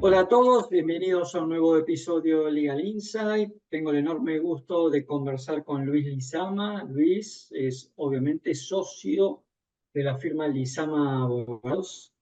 Hola a todos, bienvenidos a un nuevo episodio de Legal Insight. Tengo el enorme gusto de conversar con Luis Lizama. Luis es obviamente socio de la firma Lizama Abogados,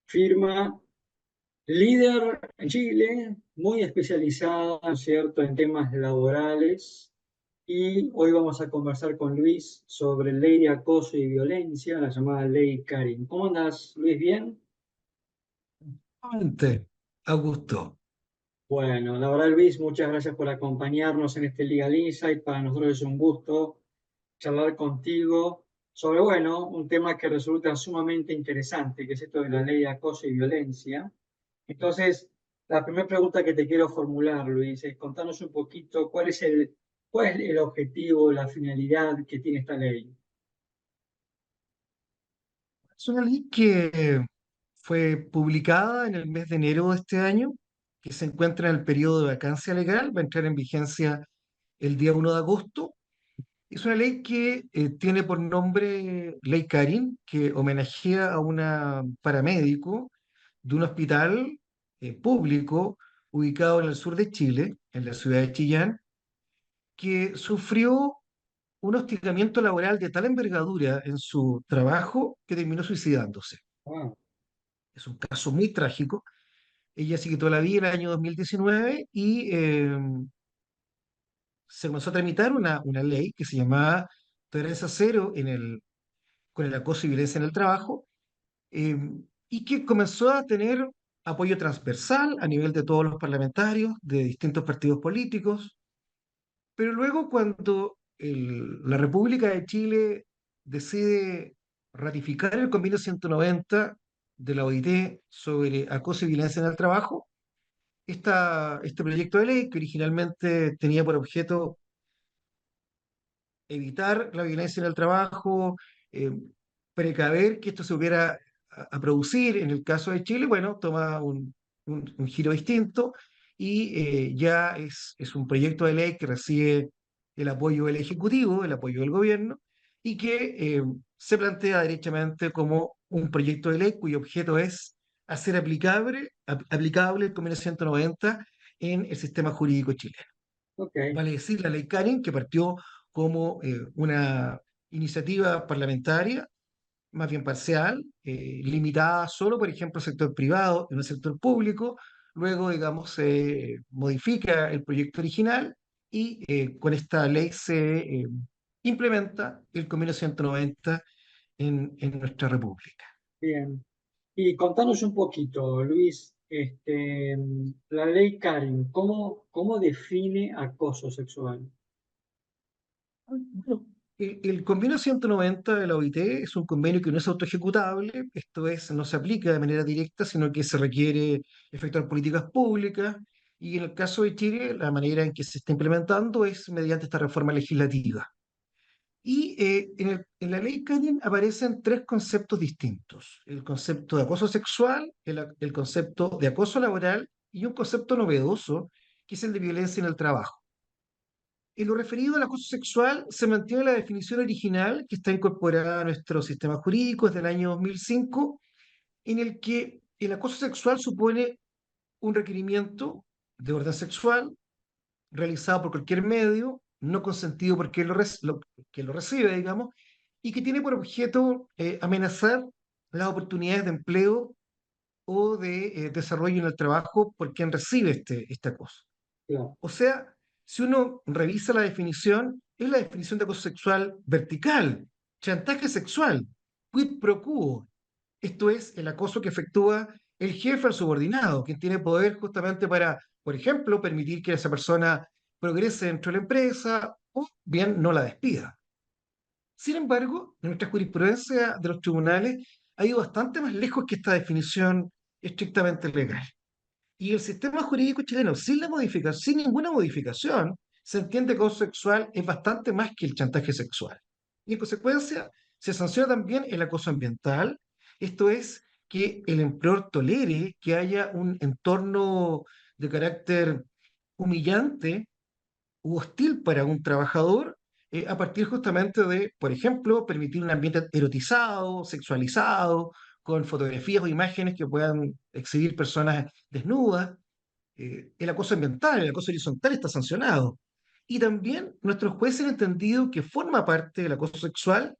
firma líder en Chile, muy especializada, ¿no es cierto?, en temas laborales. Y hoy vamos a conversar con Luis sobre ley de acoso y violencia, la llamada ley Karin. ¿Cómo andas, Luis? ¿Bien? Nuevamente, Augusto. Bueno, la verdad, Luis, muchas gracias por acompañarnos en este Legal Insight. Para nosotros es un gusto charlar contigo sobre, bueno, un tema que resulta sumamente interesante, que es esto de la ley de acoso y violencia. Entonces, la primera pregunta que te quiero formular, Luis, es contarnos un poquito cuál es el objetivo, la finalidad que tiene esta ley. Es una ley que fue publicada en el mes de enero de este año, que se encuentra en el periodo de vacancia legal, va a entrar en vigencia el día 1 de agosto. Es una ley que tiene por nombre Ley Karin, que homenajea a una paramédico de un hospital público ubicado en el sur de Chile, en la ciudad de Chillán, que sufrió un hostigamiento laboral de tal envergadura en su trabajo que terminó suicidándose. Ah, Es un caso muy trágico. Ella se quitó la vida en el año 2019 y se comenzó a tramitar una ley que se llamaba Tolerancia Cero con el acoso y violencia en el trabajo, eh, y que comenzó a tener apoyo transversal a nivel de todos los parlamentarios de distintos partidos políticos. Pero luego cuando la República de Chile decide ratificar el convenio 190 de la OIT sobre acoso y violencia en el trabajo, este proyecto de ley, que originalmente tenía por objeto evitar la violencia en el trabajo, eh, precaver que esto se hubiera a producir en el caso de Chile, bueno, toma un giro distinto y ya es un proyecto de ley que recibe el apoyo del Ejecutivo, el apoyo del Gobierno, y que se plantea derechamente como un proyecto de ley cuyo objeto es hacer aplicable el convenio 190 en el sistema jurídico chileno. ok, Vale decir, la ley Karin, que partió como una iniciativa parlamentaria, más bien parcial, limitada solo, por ejemplo, al sector privado y no al sector público. Luego, digamos, se modifica el proyecto original y con esta ley se implementa el convenio 190 en nuestra República. bien. Y contanos un poquito, Luis, la ley Karin, ¿cómo define acoso sexual? Bueno, el convenio 190 de la OIT es un convenio que no es autoejecutable, esto es, no se aplica de manera directa, sino que se requiere efectuar políticas públicas, y en el caso de Chile, la manera en que se está implementando es mediante esta reforma legislativa. Y en la ley Canning aparecen tres conceptos distintos: el concepto de acoso sexual, el concepto de acoso laboral y un concepto novedoso, que es el de violencia en el trabajo. En lo referido al acoso sexual, se mantiene la definición original que está incorporada a nuestro sistema jurídico desde el año 2005, en el que el acoso sexual supone un requerimiento de orden sexual realizado por cualquier medio, no consentido por quien lo recibe, digamos, y que tiene por objeto amenazar las oportunidades de empleo o de desarrollo en el trabajo por quien recibe este acoso. Claro, O sea, si uno revisa la definición, es la definición de acoso sexual vertical, chantaje sexual, quid pro quo. Esto es el acoso que efectúa el jefe al subordinado, quien tiene poder justamente para, por ejemplo, permitir que esa persona progrese dentro de la empresa o bien no la despida. Sin embargo, nuestra jurisprudencia de los tribunales ha ido bastante más lejos que esta definición estrictamente legal. Y el sistema jurídico chileno, sin ninguna modificación, se entiende que acoso sexual es bastante más que el chantaje sexual. Y en consecuencia, se sanciona también el acoso ambiental, esto es, que el empleador tolere que haya un entorno de carácter humillante u hostil para un trabajador, a partir justamente de, por ejemplo, permitir un ambiente erotizado, sexualizado, con fotografías o imágenes que puedan exhibir personas desnudas. El acoso ambiental, el acoso horizontal está sancionado. Y también nuestros jueces han entendido que forma parte del acoso sexual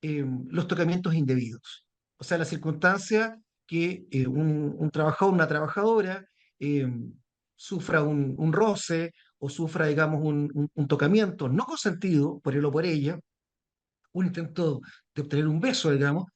los tocamientos indebidos. O sea, la circunstancia que un trabajador, una trabajadora, eh, sufra un roce o sufra, digamos, un tocamiento no consentido por él o por ella, un intento de obtener un beso, digamos,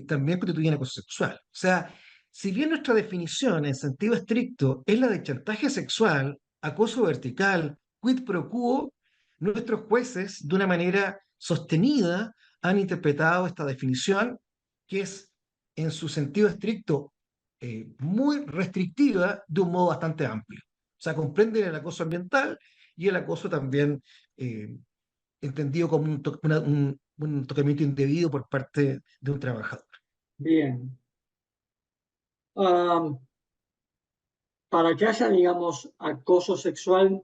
también constituye acoso sexual. O sea, si bien nuestra definición en sentido estricto es la de chantaje sexual, acoso vertical, quid pro quo, nuestros jueces, de una manera sostenida, han interpretado esta definición, que es en su sentido estricto muy restrictiva, de un modo bastante amplio. O sea, comprenden el acoso ambiental y el acoso también eh, entendido como un tocamiento indebido por parte de un trabajador. Bien. Am, para que haya, digamos, acoso sexual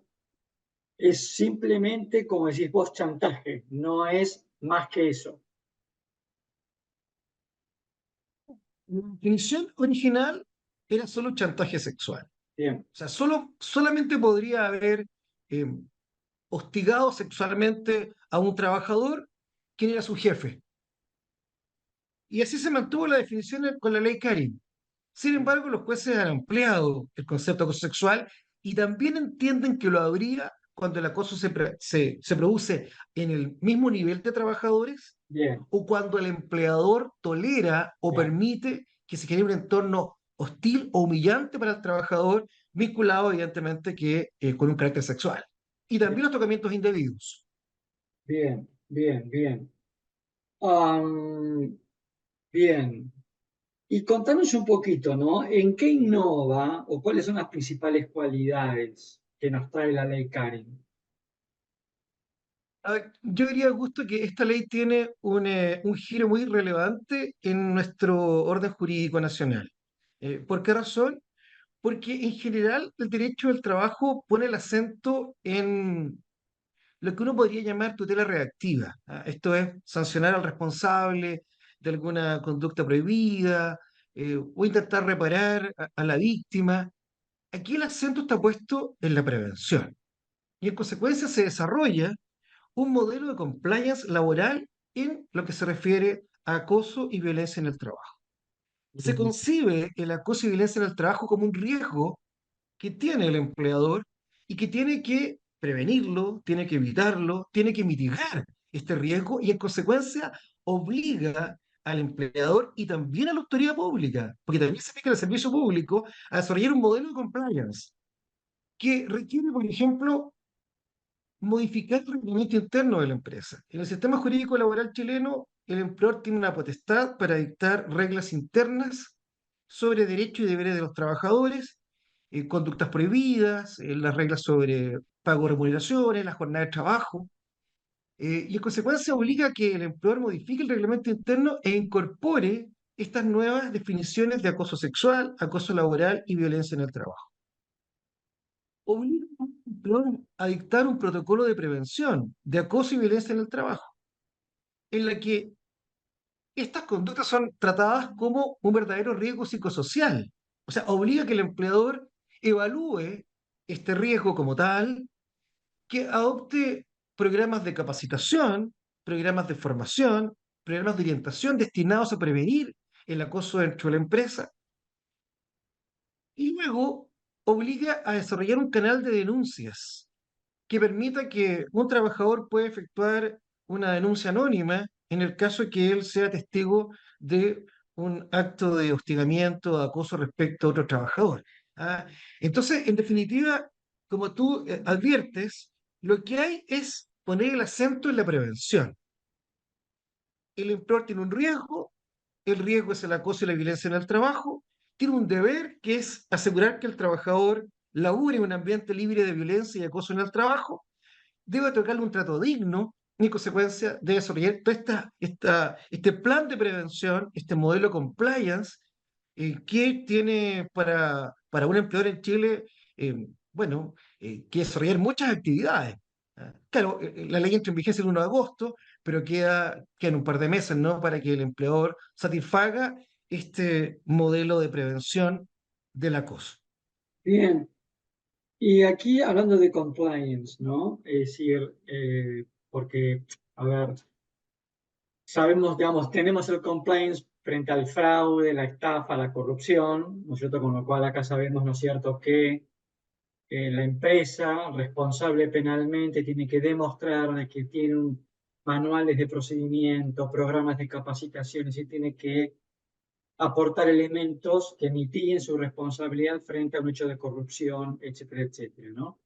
es simplemente, como decís vos, chantaje, no es más que eso. La definición original era solo chantaje sexual. Bien, O sea, solamente podría haber eh, hostigado sexualmente a un trabajador quien era su jefe. Y así se mantuvo la definición con la ley Karim. Sin embargo, los jueces han ampliado el concepto de acoso sexual y también entienden que lo habría cuando el acoso se produce en el mismo nivel de trabajadores bien, o cuando el empleador tolera o bien, permite que se genere un entorno hostil o humillante para el trabajador, vinculado evidentemente que con un carácter sexual. Y también los tocamientos indebidos. bien, bien, bien. Am, bien. Y contanos un poquito, ¿no? ¿En qué innova o cuáles son las principales cualidades que nos trae la ley Karin? A ver, yo diría, Augusto, que esta ley tiene un giro muy relevante en nuestro orden jurídico nacional. ¿Por qué razón? Porque en general el derecho del trabajo pone el acento en lo que uno podría llamar tutela reactiva. Esto es sancionar al responsable de alguna conducta prohibida o intentar reparar a la víctima. Aquí el acento está puesto en la prevención y en consecuencia se desarrolla un modelo de compliance laboral en lo que se refiere a acoso y violencia en el trabajo. Se Mm, concibe el acoso y violencia en el trabajo como un riesgo que tiene el empleador y que tiene que prevenirlo, tiene que evitarlo, tiene que mitigar este riesgo y en consecuencia obliga al empleador y también a la autoridad pública, porque también se aplica al servicio público, a desarrollar un modelo de compliance que requiere, por ejemplo, modificar el reglamento interno de la empresa. En el sistema jurídico laboral chileno, el empleador tiene una potestad para dictar reglas internas sobre derechos y deberes de los trabajadores, conductas prohibidas, las reglas sobre pago de remuneraciones, la jornada de trabajo, y en consecuencia obliga a que el empleador modifique el reglamento interno e incorpore estas nuevas definiciones de acoso sexual, acoso laboral y violencia en el trabajo. Obliga al empleador a dictar un protocolo de prevención de acoso y violencia en el trabajo, en la que estas conductas son tratadas como un verdadero riesgo psicosocial. O sea, obliga a que el empleador evalúe este riesgo como tal, que adopte programas de capacitación, programas de formación, programas de orientación destinados a prevenir el acoso dentro de la empresa y luego obliga a desarrollar un canal de denuncias que permita que un trabajador pueda efectuar una denuncia anónima en el caso de que él sea testigo de un acto de hostigamiento, de acoso respecto a otro trabajador. ¿Ah? Entonces, en definitiva, como tú adviertes, lo que hay es poner el acento en la prevención. El empleador tiene un riesgo, el riesgo es el acoso y la violencia en el trabajo, tiene un deber que es asegurar que el trabajador labure en un ambiente libre de violencia y acoso en el trabajo, debe otorgarle un trato digno y en consecuencia debe desarrollar todo este plan de prevención, este modelo compliance que tiene para un empleador en Chile, bueno, que desarrollar muchas actividades. Claro, la ley entra en vigencia el 1 de agosto, pero quedan un par de meses, ¿no? Para que el empleador satisfaga este modelo de prevención del acoso. Bien. Y aquí hablando de compliance, ¿no? Es decir, porque, a ver, sabemos, digamos, tenemos el compliance frente al fraude, la estafa, la corrupción, ¿no es cierto? Con lo cual acá sabemos, ¿no es cierto?, que la empresa responsable penalmente tiene que demostrar de que tiene manuales de procedimiento, programas de capacitaciones y tiene que aportar elementos que mitiguen su responsabilidad frente a un hecho de corrupción, etcétera, etcétera, ¿no?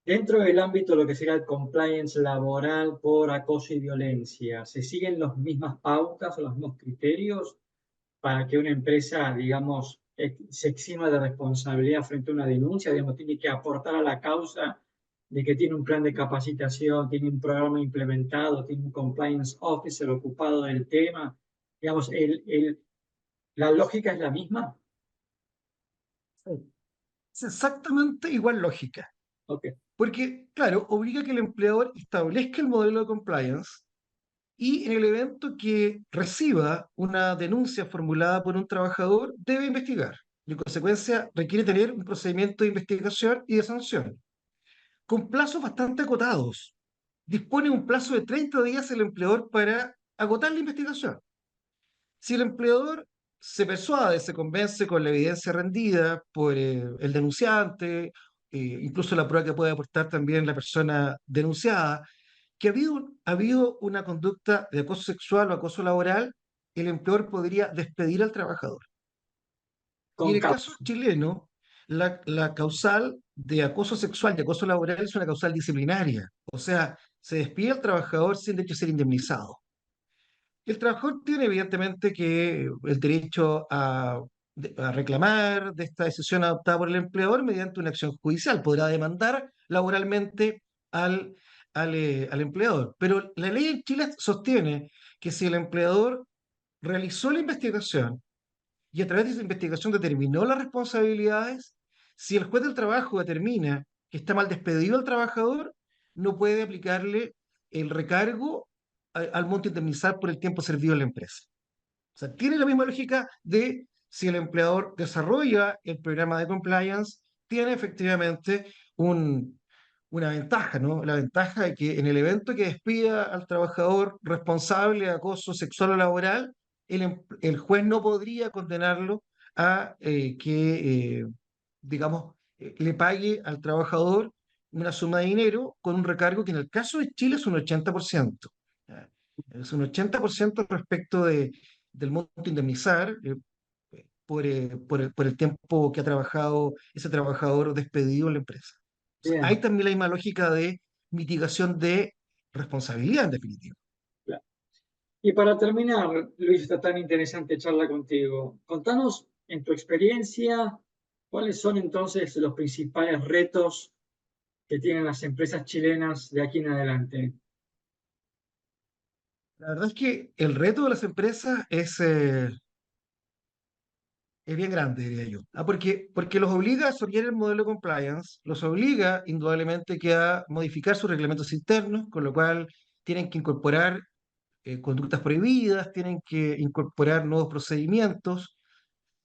Dentro del ámbito de lo que sería el compliance laboral por acoso y violencia, ¿se siguen las mismas pautas o los mismos criterios para que una empresa, digamos, se exima de responsabilidad frente a una denuncia? Digamos, tiene que aportar a la causa de que tiene un plan de capacitación, tiene un programa implementado, tiene un compliance officer ocupado del tema. Digamos, la lógica es la misma. Es exactamente igual lógica, Ok. porque, claro, obliga a que el empleador establezca el modelo de compliance y en el evento que reciba una denuncia formulada por un trabajador, debe investigar. Y en consecuencia, requiere tener un procedimiento de investigación y de sanción, con plazos bastante acotados. Dispone un plazo de 30 días el empleador para agotar la investigación. Si el empleador se persuade, se convence con la evidencia rendida por el denunciante, incluso la prueba que puede aportar también la persona denunciada, que ha habido una conducta de acoso sexual o acoso laboral, el empleador podría despedir al trabajador. Y Con en el caso causa. chileno, la causal de acoso sexual y acoso laboral es una causal disciplinaria. O sea, se despide al trabajador sin derecho a ser indemnizado. El trabajador tiene evidentemente que el derecho a reclamar de esta decisión adoptada por el empleador mediante una acción judicial. Podrá demandar laboralmente al, al empleador. Pero la ley en Chile sostiene que si el empleador realizó la investigación y a través de esa investigación determinó las responsabilidades, si el juez del trabajo determina que está mal despedido al trabajador, no puede aplicarle el recargo al monto a indemnizar por el tiempo servido en la empresa. O sea, tiene la misma lógica de si el empleador desarrolla el programa de compliance, tiene efectivamente un, una ventaja, ¿no? La ventaja de que en el evento que despida al trabajador responsable de acoso sexual o laboral, el juez no podría condenarlo a digamos, le pague al trabajador una suma de dinero con un recargo que en el caso de Chile es un 80%. ¿Ya? Es un 80% respecto del monto a indemnizar por el tiempo que ha trabajado ese trabajador despedido en la empresa. O sea, hay Bien. también la misma lógica de mitigación de responsabilidad, en definitiva. Claro. Y para terminar, Luis, esta tan interesante charla contigo, contanos en tu experiencia cuáles son entonces los principales retos que tienen las empresas chilenas de aquí en adelante. La verdad es que el reto de las empresas es bien grande, diría yo. Porque los obliga a desarrollar el modelo de compliance, los obliga indudablemente que a modificar sus reglamentos internos, con lo cual tienen que incorporar conductas prohibidas, tienen que incorporar nuevos procedimientos,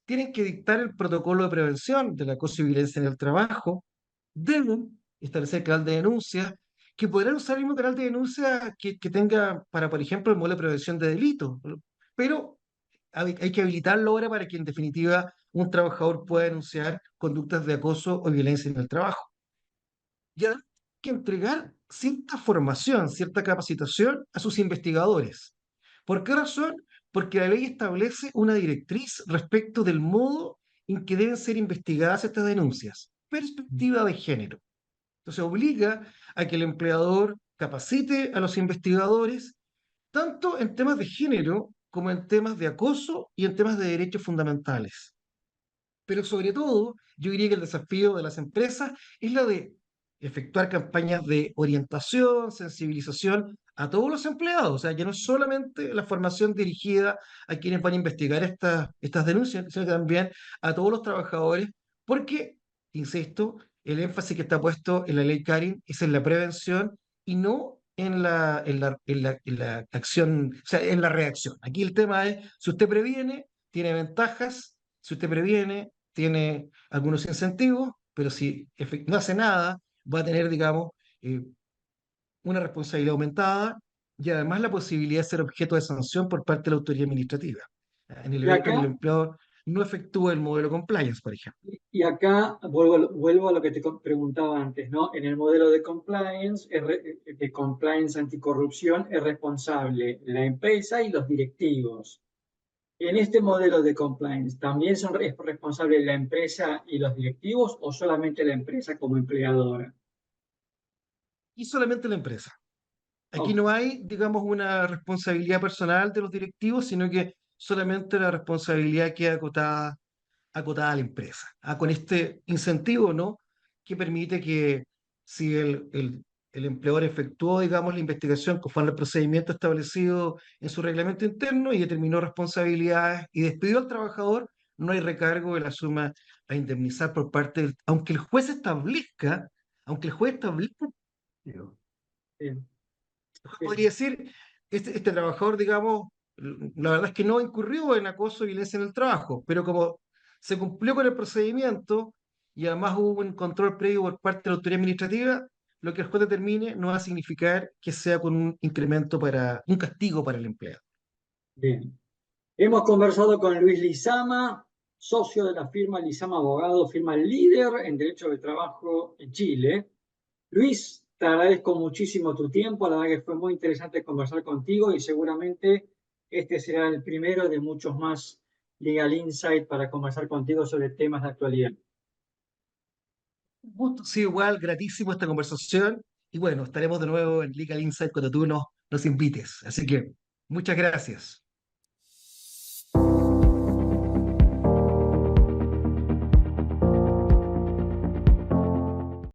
tienen que dictar el protocolo de prevención de la acoso y violencia en el trabajo, deben establecer canal de denuncia, que podrán usar el mismo canal de denuncia que tenga para, por ejemplo, el modelo de prevención de delitos, pero hay que habilitarlo ahora para que, en definitiva, un trabajador pueda denunciar conductas de acoso o violencia en el trabajo. Y además hay que entregar cierta formación, cierta capacitación a sus investigadores. ¿Por qué razón? Porque la ley establece una directriz respecto del modo en que deben ser investigadas estas denuncias. Perspectiva de género. Entonces obliga a que el empleador capacite a los investigadores tanto en temas de género como en temas de acoso y en temas de derechos fundamentales. Pero sobre todo, yo diría que el desafío de las empresas es la de efectuar campañas de orientación, sensibilización a todos los empleados. O sea, ya no es solamente la formación dirigida a quienes van a investigar estas denuncias, sino que también a todos los trabajadores, porque, insisto, el énfasis que está puesto en la ley Karin es en la prevención y no en la acción, o sea, en la reacción. Aquí el tema es, si usted previene, tiene ventajas, si usted previene, tiene algunos incentivos, pero si no hace nada, va a tener, digamos, eh, una responsabilidad aumentada y además la posibilidad de ser objeto de sanción por parte de la autoridad administrativa, en el Y evento en que el acá, empleador no efectúa el modelo compliance, por ejemplo. y acá vuelvo a lo que te preguntaba antes, ¿no? En el modelo de compliance, de compliance anticorrupción, es responsable la empresa y los directivos. En este modelo de compliance, ¿también es responsable la empresa y los directivos o solamente la empresa como empleadora? Y solamente la empresa. Aquí Ok, no hay, digamos, una responsabilidad personal de los directivos, sino que solamente la responsabilidad queda acotada a la empresa. Con este incentivo, ¿no? Que permite que si el empleador efectuó, digamos, la investigación conforme al procedimiento establecido en su reglamento interno y determinó responsabilidades y despidió al trabajador, no hay recargo de la suma a indemnizar por parte del, aunque el juez establezca, bien, podría bien, decir, este trabajador, digamos, la verdad es que no incurrió en acoso o violencia en el trabajo, pero como se cumplió con el procedimiento y además hubo un control previo por parte de la autoridad administrativa, lo que el juez determine no va a significar que sea con un incremento para un castigo para el empleado. bien. Hemos conversado con Luis Lizama, socio de la firma Lizama Abogado, firma líder en Derecho de Trabajo en Chile. Luis, te agradezco muchísimo tu tiempo, la verdad que fue muy interesante conversar contigo y seguramente este será el primero de muchos más Legal Insight para conversar contigo sobre temas de actualidad. Un gusto, sí, igual, gratísimo esta conversación y bueno, estaremos de nuevo en Legal Insight cuando tú nos invites. Así que muchas gracias.